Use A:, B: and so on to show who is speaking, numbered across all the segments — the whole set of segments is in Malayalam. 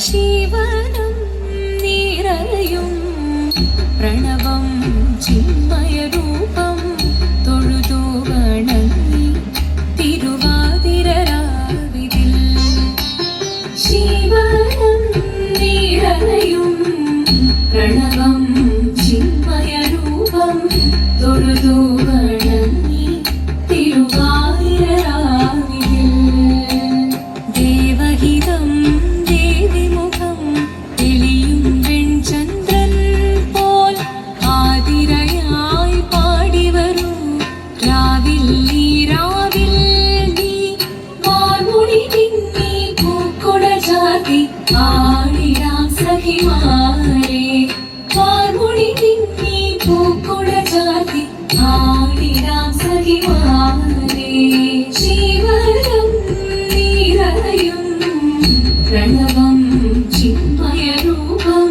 A: ശിവനം നിറയും പ്രണവം ചിന്മയരൂപം തൊഴുതു വണങ്ങി തിരുവാതിരരാവിതിൽ. ശിവനം നിറയും പ്രണവം ചിന്മയരൂപം തൊഴുതു വണങ്ങി തിരുവാതിരരാവിതിൽ. ദേവഹിതം ആടിടാം സഖിമാരെ വാർമുടി തിങ്ങി പൂക്കുട ചാർത്തി ആടിടാം സഖിമാരെ. ശിവനം നിറയും പ്രണവം ചിന്മയരൂപം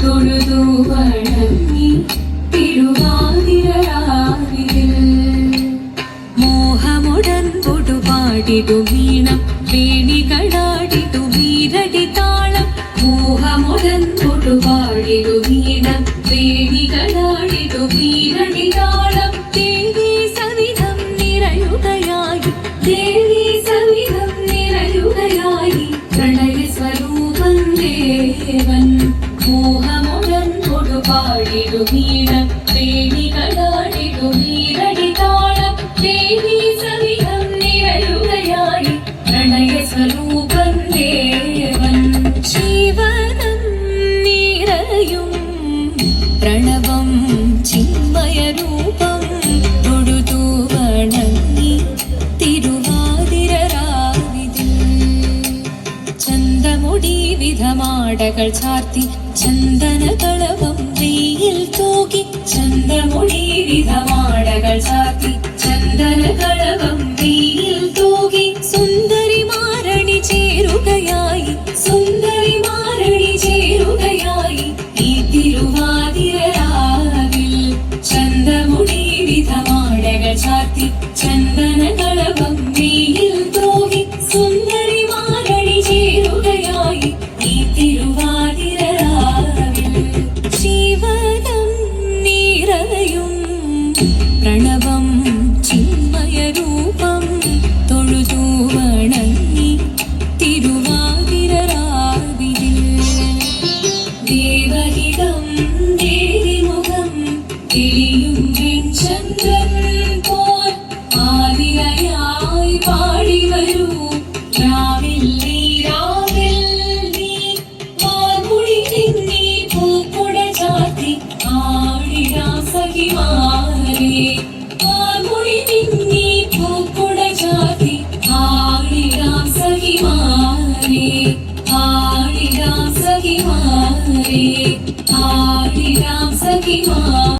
A: തൊഴുതു വണങ്ങി തിരുവാതിരരാവിതിൽ. മോഹമുടൻ പൊടുപാടിടു വീണം വേണികളാടിടു വീരടി താളം. മോഹമുടൻ പൊടുപാടിടു വീണം വേണികളാടിടു വീരടി താളം. ദേവി സവിധം നിറയുകയായി ദേവി സവിധം നിറയുകയായി പ്രണയ സ്വരൂപം ദേവൻ. മോഹമുടൻ പൊടുപാടിടു വീണം വേണികളാടിടു വീരടി താളം. ദേവി സവിധം നിറയുകയായി പ്രണയ സ്വരൂപം ദേവൻ. ശിവനം നിറയും പ്രണവം ചിന്മയരൂപം തൊഴുതു വണങ്ങി തിരുവാതിരരാവിതിൽ. ചന്തമുടി വിധമാടകൾ ചാർത്തി ചന്ദനകളവം വെയിൽ തൂകി. ചന്തമുടി വിധമാടകൾ ചാർത്തി ചന്ദനകളവം വെയിൽ തൂകി. സുന്ദരിമാരണി ചേരുകയായി സുന്ദരിമാരണി ചേരുകയായി ഈ തിരുവാതിരരാവിൽ. ചന്തമുടി വിധമാടകൾ ചാർത്തി ചന്ദനകളവം വെയിൽ തൂകി. സുന്ദരിമാരണി ചേരുകയായി ഈ തിരുവാതിരരാവിൽ. ശിവനം നിറയും പ്രണവം ചിന്മയരൂപം തൊഴുതു വണങ്ങി തിരുവാതിരരാവിതിൽ. ദേവഹിതം ദേവിമുഖം തെളിയും വെൺചന്ദ്രൻ പോൽ ആതിരയായി പാടിവരൂ രാവിൽ നീ രാവിൽ നീ. വാർമുടി തിങ്ങി പൂക്കുട ചാർത്തി ആടിടാം സഖിമാരെ വാർമുടി തിങ്ങി പൂക്കുട ചാർത്തി ആടിടാം സഖിമാരെ ആടിടാം സഖിമാരെ ആടിടാം സഖിമാരെ.